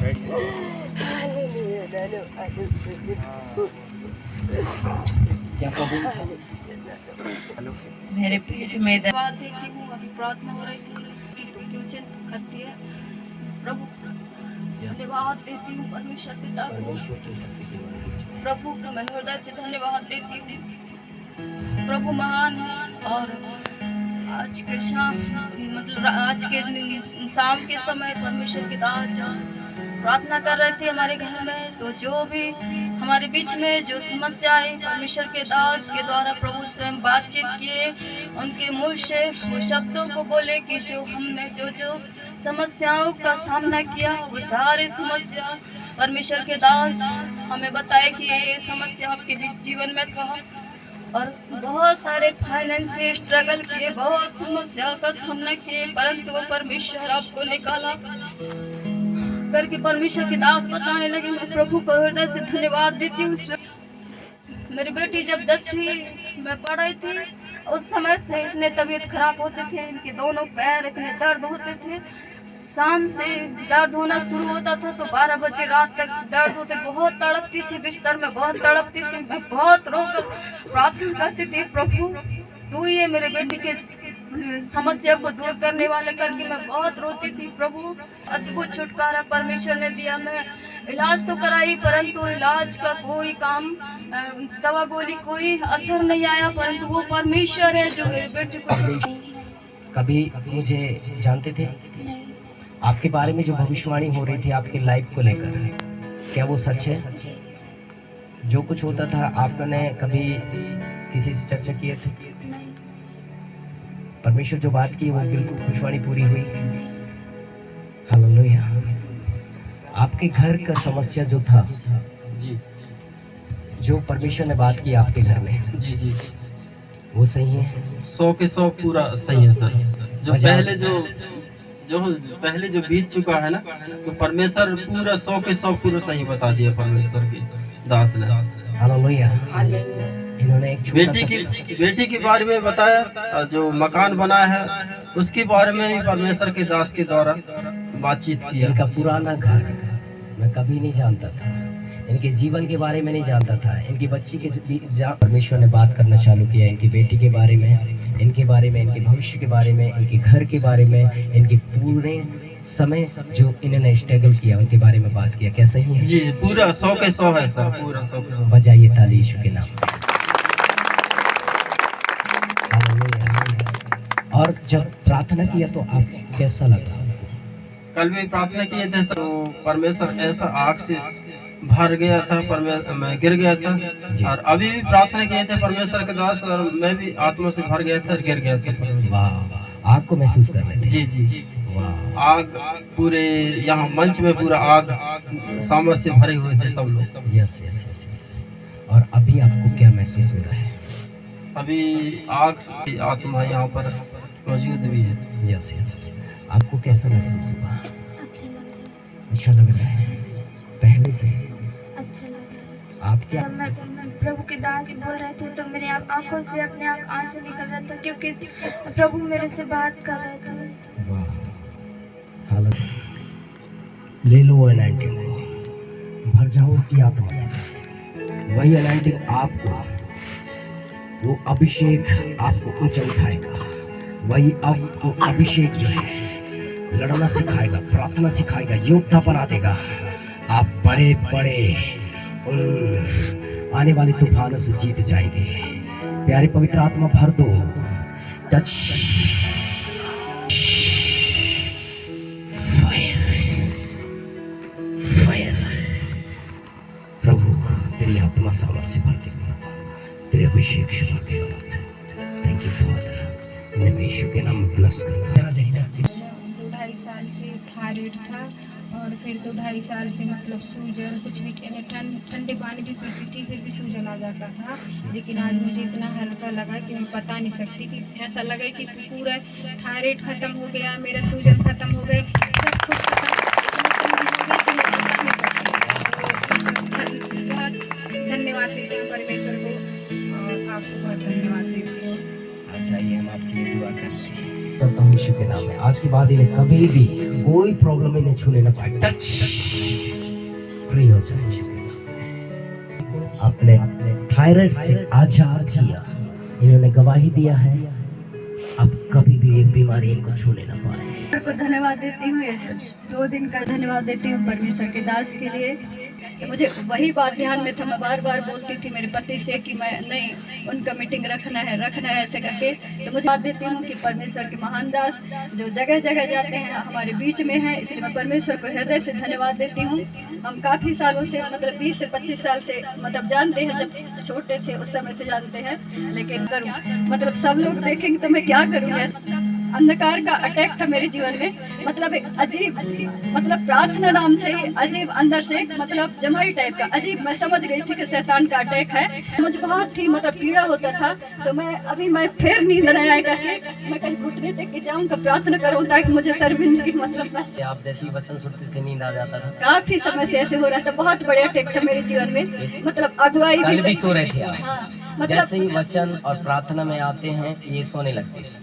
क्या प्रॉब्लम था? हेलो, मेरे पेट में दर्द। बात है कि वो अभी प्रार्थना हो रही थी कि तू क्यों चिंता करती है। प्रभु धन्यवाद देती हूँ परमेश्वर पिता को। परमेश्वर की उपस्थिति हमारे बीच में। प्रभु को मैं हृदय से धन्यवाद देती हूँ। प्रभु महान है। और आज के शाम मतलब आज के शाम के समय परमेश्वर के दास प्रार्थना कर रहे थे हमारे घर में, तो जो भी हमारे बीच में जो समस्याएं परमेश्वर के दास के द्वारा प्रभु स्वयं बातचीत किए, उनके मुंह से वो शब्दों को बोले कि जो हमने जो जो समस्याओं का सामना किया वो सारे समस्या परमेश्वर के दास हमें बताए कि ये समस्या आपके जीवन में था। और बहुत सारे फाइनेंशियल स्ट्रगल किए, बहुत समस्या का सामना किए, परंतु वो परमेश्वर आपको निकाला करके परमेश्वर के दास बताने लगे। मैं प्रभु को हृदय से धन्यवाद देती हूँ। मेरी बेटी जब 10वीं में पढ़ रही थी उस समय से इतने तबीयत खराब होते थे, इनके दोनों पैर इतने दर्द होते थे। शाम से दर्द होना शुरू होता था तो 12 बजे रात तक दर्द होते, बहुत तड़पती थी, बिस्तर में बहुत तड़पती थी। मैं बहुत रोकर प्रार्थना करती थी, प्रभु तू ही है मेरे बेटी के समस्या को दूर करने वाले करके मैं बहुत रोती थी। प्रभु अद्भुत छुटकारा परमेश्वर ने दिया। मैं इलाज तो कराई परंतु इलाज का कोई काम दवा गोली कोई असर नहीं आया, परंतु वो परमेश्वर है जो मेरे बेटे को। कभी मुझे जानते थे? आपके बारे में जो भविष्यवाणी हो रही थी आपकी लाइफ को लेकर, क्या वो सच है? जो कुछ होता था आपने कभी किसी से चर्चा किए थे? परमेश्वर जो बात की वो बिल्कुल भविष्यवाणी पूरी हुई। हालेलुया। आपके घर का समस्या जो था जी, जो परमेश्वर ने बात की आपके घर में, जी जी, वो सही है? 100 के 100 पूरा सही है सर। जो पहले जो बीत चुका है ना, तो परमेश्वर पूरा 100 के 100 पूरा सही बता दिया परमेश्वर के दास ने। हालेलुया। इन्होंने एक बेटी के बारे में बताया, जो मकान बना है उसके बारे में ही परमेश्वर के दास के द्वारा बातचीत किया। इनका पुराना घर मैं कभी नहीं जानता था, इनके जीवन के बारे में नहीं जानता था, इनकी बच्ची के परमेश्वर ने बात करना चालू किया, इनकी बेटी के बारे में, इनके बारे में, इनके भविष्य के बारे में, इनके घर के बारे में, इनके पूरे समय जो इन्होंने स्ट्रगल किया उनके बारे में बात किया। क्या सही है? जी, पूरा 100 के 100 है सर, पूरा 100 के 100। बजाइए ताली यीशु के नाम। और जब प्रार्थना किया तो आपको कैसा लगा? कल भी प्रार्थना किए थे सर, तो परमेश्वर ऐसा आग से भर गया था, मैं गिर गया था। और अभी भी प्रार्थना किए थे परमेश्वर के दास, और मैं भी आत्मा से भर गया था, गिर गया था। वाह, आग को महसूस कर रहे थे? जी जी, वाह। आग पूरे यहाँ मंच में पूरा आग सामर्थ से भरे हुए थे सब लोग। Yes yes yes yes. और अभी आपको क्या महसूस हो रहा है? अभी आग की आत्मा यहाँ पर मौजूद भी है। Yes yes. आपको कैसा महसूस हुआ? अच्छा लग रहा है पहले से? अच्छा लग रहा है। आप क्या? मैं प्रभु के दास बोल रहे थे तो मेरे आंखों से अपने आप आंसू निकल रहा था, क्योंकि प्रभु मेरे से बात कर रहे थे। वाह, हालेलुया। ले लो वो एनाइंटिंग को, भर जाओ उसकी आत्मा से। वही एनाइंटिंग आपको, वो अभिषेक आपको ऊंचा उठाएगा। वही आपको अभिषेक जो है लड़ना सिखाएगा, प्रार्थना सिखाएगा, योद्धा बना देगा। आप बड़े बड़े आने वाले तूफानों से जीत जाएंगे। प्यारे पवित्र आत्मा भर दो, टच, फायर, फायर। प्रभु तेरी आत्मा सामर्थ से भर दे, तेरे अभिषेक से भर दे। थैंक यू फादर, यीशु के नाम में ब्लेस कर। 2-2.5 साल से थायराइड था, और फिर 2-2.5 साल से मतलब सूजन, कुछ भी ठंडे पानी भी पीती थी फिर भी सूजन आ जाता था। लेकिन आज मुझे इतना हल्का लगा कि मैं बता नहीं सकती, कि ऐसा लगा कि पूरा थायराइड खत्म हो गया, मेरा सूजन खत्म हो गया, सब कुछ बहुत धन्यवाद देती हूँ परमेश्वर को, और आपको बहुत धन्यवाद देती हूँ। अच्छा, ये हम आपके लिए दुआ कर रहे हैं यीशु के नाम में। आज के बाद इन्हें कभी भी कोई प्रॉब्लम इन्हें छूने न पाए। टच फ्री हो जाए। अपने थायराइड से आजाद किया, इन्होंने गवाही दिया है, अब कभी भी एक बीमारी इनको छूने ना पाए। को धन्यवाद देती हूँ, 2 दिन का धन्यवाद देती हूँ परमेश्वर के दास के लिए। तो मुझे वही बात ध्यान में था, मैं बार बार बोलती थी मेरे पति से कि मैं नहीं, उनका मीटिंग रखना है ऐसे करके। तो मुझे बात देती हूँ कि परमेश्वर के महान दास जो जगह जगह जाते हैं हमारे बीच में हैं, इसलिए मैं परमेश्वर को हृदय से धन्यवाद देती हूँ। हम काफ़ी सालों से मतलब 20 से 25 साल से मतलब जानते हैं, जब छोटे थे उस समय से जानते हैं, लेकिन करूँ मतलब सब लोग देखेंगे तो मैं क्या करूँ। अंधकार का अटैक था मेरे जीवन में, मतलब एक अजीब मतलब प्रार्थना नाम से ही अजीब अंदर से मतलब जमाई टाइप का अजीब, मैं समझ गई थी कि शैतान का अटैक है। मुझे बहुत ही मतलब पीड़ा होता था। तो मैं फिर नींद नहीं आया करके मैं कहीं घुटने टेक के जाऊँ तो प्रार्थना करूँ ताकि मुझे शर्मिंदगी मतलब आप जैसे ही वचन सुनते थे नींद आ जाता था। काफी समय से ऐसे हो रहा था, बहुत बड़ा अटैक था मेरे जीवन में, मतलब अगुवाई कल भी सो रहे थे आप। हाँ, मतलब जैसे ही वचन और प्रार्थना में आते हैं ये सोने लगते हैं।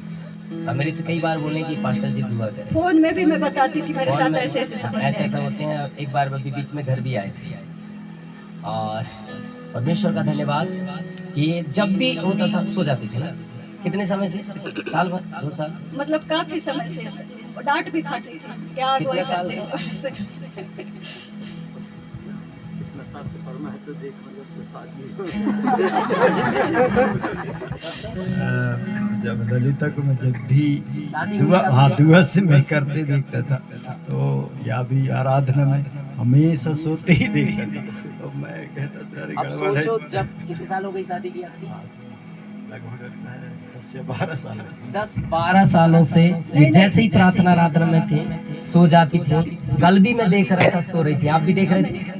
अब मेरे से कई बार बोले कि पास्टर जी दुआ करें। फोन में भी मैं बताती थी मेरे फोन साथ में ऐसे ऐसा होते हैं। एक बार अभी बीच में घर भी आए थे, और परमेश्वर का धन्यवाद कि जब भी होता था सो जाते थे ना। कितने समय से? साल भर, 2 साल, मतलब काफी समय से और डांट भी खाती थी, क्या अगुवाई करते हो। जब ललिता को मैं जब भी दुआ से मैं करते देखता था, तो या भी आराधना में हमेशा सोते ही देखता था। तो मैं कहता था अरे अब गड़बड़ है। सोचो जब कितने साल हो गई शादी की आपकी? लगभग 10 या 12 साल। 10-12 सालों से ये जैसे ही प्रार्थना आराधना में थे सो जाती थी। कल भी मैं देख रहा था सो रही थी, आप भी देख रहे थे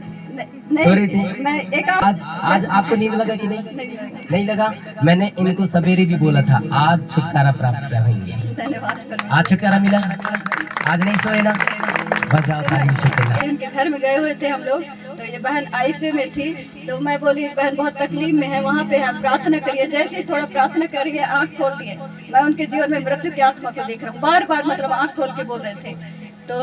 सो रही थी। मैं एक आज आपको नींद लगा कि नहीं लगा? मैंने इनको सवेरे भी बोला था आज छुटकारा प्राप्त किया होंगे। धन्यवाद। आज छुटकारा मिला, आज नहीं सोए ना, बजाओ ताली शुक्र। इनके घर में गए हुए थे हम लोग, तो ये बहन आईसीयू में थी। तो मैं बोली बहन बहुत तकलीफ में है, वहाँ पे है, प्रार्थना करिए। जैसे ही थोड़ा प्रार्थना करिए आँख खोल दिए, मैं उनके जीवन में मृत्यु की आत्मा को देख रहा हूँ। बार बार मतलब आँख खोल के बोल रहे थे। तो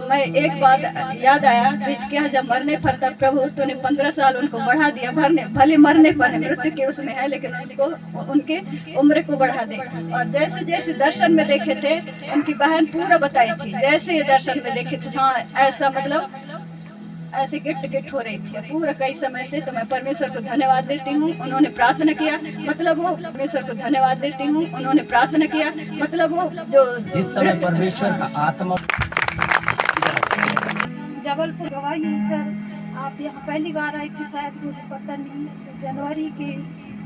मैं एक बात याद आया, हिचकिया जब मरने पर तब प्रभु तूने 15 साल उनको बढ़ा दिया, भले मरने पर है, मृत्यु के उसमें है, लेकिन उनको उनके उम्र को बढ़ा दे। और जैसे जैसे दर्शन में देखे थे, उनकी बहन पूरा बताई थी, जैसे ये दर्शन में देखे थे हाँ ऐसा मतलब ऐसे गिट हो रही थी पूरा कई समय से। तो मैं परमेश्वर को धन्यवाद देती हूँ, उन्होंने प्रार्थना किया, मतलब वो परमेश्वर को धन्यवाद देती हूँ, उन्होंने प्रार्थना किया, मतलब वो जो जिस समय परमेश्वर का आत्मा। जबलपुर गवाही है सर, आप यहाँ पहली बार आई थी शायद, मुझे पता नहीं।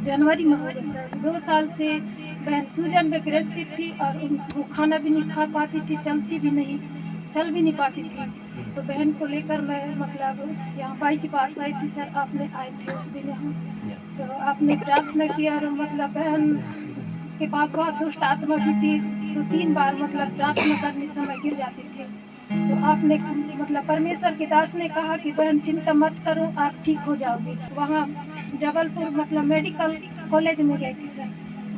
जनवरी में हो गए सर। 2 साल से बहन सूजन में ग्रसित थी और उनको खाना भी नहीं खा पाती थी, चल भी नहीं पाती थी। तो बहन को लेकर मैं मतलब यहाँ भाई के पास आई थी सर, आपने आए थे उस दिन यहाँ। तो आपने प्रार्थना किया और मतलब बहन के पास बहुत दुष्ट आत्मा भी थी, तो 3 बार मतलब प्रार्थना करने समय गिर जाती थी। तो आपने मतलब परमेश्वर के दास ने कहा कि बहन चिंता मत करो, आप ठीक हो जाओगे। वहाँ जबलपुर मतलब मेडिकल कॉलेज में गई थी सर,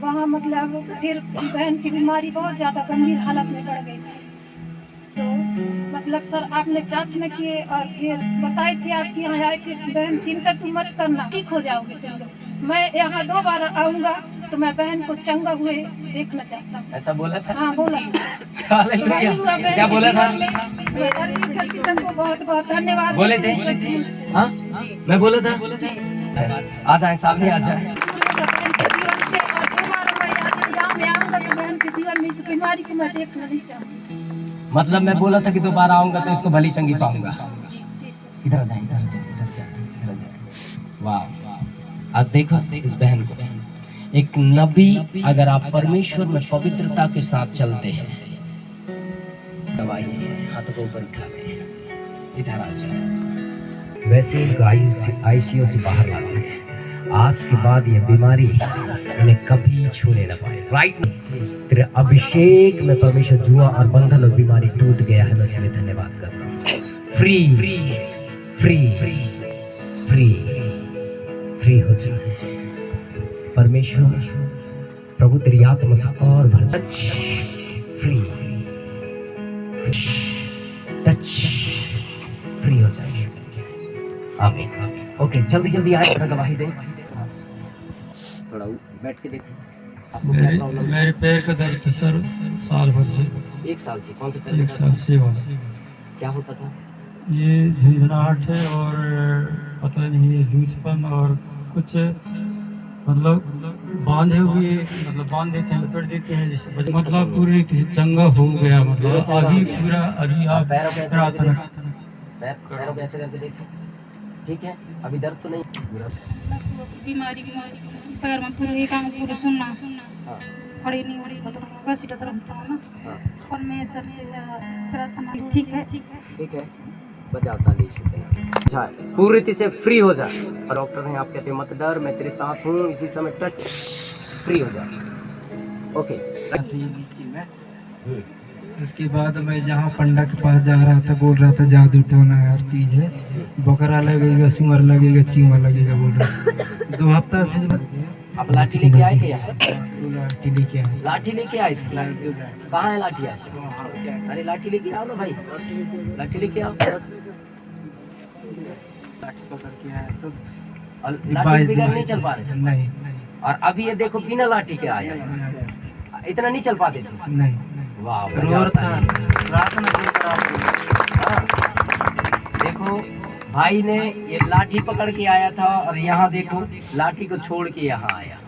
वहाँ मतलब फिर बहन की बीमारी बहुत ज़्यादा गंभीर हालत में बढ़ गई थी। तो मतलब सर आपने प्रार्थना किए और फिर बताए थे आपके यहाँ आए थे, बहन चिंता तुम मत करना, ठीक हो जाओगे तुम लोग। मैं यहाँ 2 बार आऊँगा तो मैं बहन को चंगा हुए देखना चाहता हूँ। ऐसा बोला था? हाँ बोला था। क्या बोला था? परमेश्वर की तुमको बहुत बहुत धन्यवाद बोले थे? हाँ मैं बोला था। आ जाए सामने आ जाए। बहन के जीवन में इस बीमारी को मैं देखना नहीं चाहती। मतलब मैं बोला था कि दोबारा आऊंगा तो इसको भली चंगी पाऊंगा। इधर जाए, इधर जाए। वाह, आज देखो इस बहन को, एक नबी अगर आप परमेश्वर में पवित्रता के साथ चलते हैं, दवाई हाथों को ऊपर उठा ले, इधर आ जाए। वैसे इनको आईसीयू से बाहर लाना है। आज के बाद ये बीमारी इन्हें कभी छूने न पाए। राइट, तेरे अभिषेक में परमेश्वर जुआ और बंधन और बीमारी टूट गया है। मैं इसलिए धन्यवाद करता हूँ। Free free free free free हो जाए परमेश्वर। प्रभु तेरी आत्मा से और भर। फ्री टच फ्री हो जाए। आमीन। ओके, जल्दी जल्दी आए, अपना गवाही दें। थोड़ा बैठ के देखो, आपको क्या प्रॉब्लम है? मेरे पैर का दर्द था सर, साल भर से। 1 साल से? कौन से पैर एक में साल दर्द? से वाला क्या होता था? ये झंझनाहट है और पता नहीं ये लूजपन और कुछ मतलब बांधे हुए, मतलब बांध देते हैं, लपेट देते हैं जिससे मतलब पूरी किसी चंगा हो गया, मतलब अभी पूरा अभी आप पैरों को ऐसे करके प्रार्थना देखो, पैरों को ऐसे करके देखो, ठीक है? अभी दर्द तो नहीं? बीमारी पैर में पूरे एक आंग पूरे सुनना हाँ खड़ी नहीं हो रही, मतलब कैसी तरह होता है ना। हाँ, परमेश्वर से प्रार्थना ठीक है। ठीक है, बजाओ ताली, शुक्रिया। पूरी तरह से फ्री हो जा। और डॉक्टर ने आप कहते हैं मत डर, मैं तेरे साथ हूँ, इसी समय टच, फ्री हो जा। ओके। उसके बाद मैं जहाँ पंडा के पास जा रहा था, बोल रहा था जादू टोना हर चीज़ है, बकरा लगेगा, सुअर लगेगा, चीमा लगेगा, बोल रहा 2 हफ्ता से। आप लाठी लेके आए थे यहाँ? लाठी लेके आए। लाठी लेके आए थे? कहाँ है लाठी आपकी? अरे लाठी लेके आओ ना भाई, लाठी लेके आओ। और लाठी बगैर नहीं चल पा रहे? नहीं और अभी ये देखो बिना लाठी के आया है। इतना नहीं चल पाते थे? नहीं। वाह, बजाओ ताली। हाँ, देखो भाई ने ये लाठी पकड़ के आया था और यहाँ देखो लाठी को छोड़ के यहाँ आया।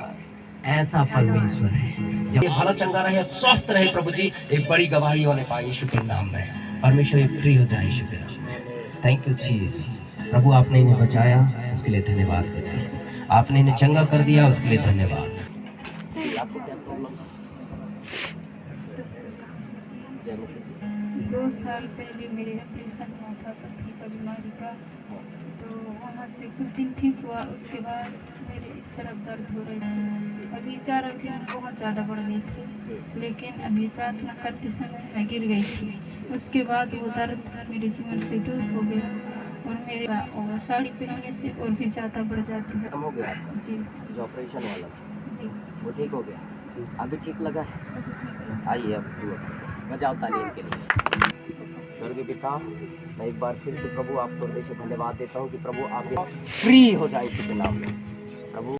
ऐसा परमेश्वर है। जब ये भला चंगा रहे, स्वस्थ रहे, प्रभु जी एक बड़ी गवाही होने पाए यीशु के नाम में। परमेश्वर ये फ्री हो जाए यीशु के नाम में। Thank you Jesus. प्रभु आपने इन्हें बचाया, उसके लिए धन्यवाद करते हैं। आपने इन्हें चंगा कर दिया, उसके लिए धन्यवाद। आपको क्या प्रॉब्लम? 2 साल पहले मेरे ऑपरेशन हुआ था पथरी का बीमारी का, तो वहाँ से कुछ दिन ठीक हुआ। उसके बाद मेरे इस तरफ दर्द हो रही थी। अभी 4 दिन बहुत ज़्यादा बढ़ गई थी, लेकिन अभी प्रार्थना करते समय मैं गिर गई थी। उसके बाद वो दर्द मेरे जीवन से दूर हो गया और मेरे और साड़ी पहनने से और भी ज़्यादा बढ़ जाती है। खत्म हो गया जी जो ऑपरेशन वाला था, जी वो ठीक हो गया? अभी ठीक लगा है? आइए अब दुआ करें। बजाओ ताली इनके लिए। स्वर्गीय पिता, मैं एक बार फिर से प्रभु आपको हृदय से धन्यवाद देता हूँ कि प्रभु आप फ्री हो जाए इसी के नाम में।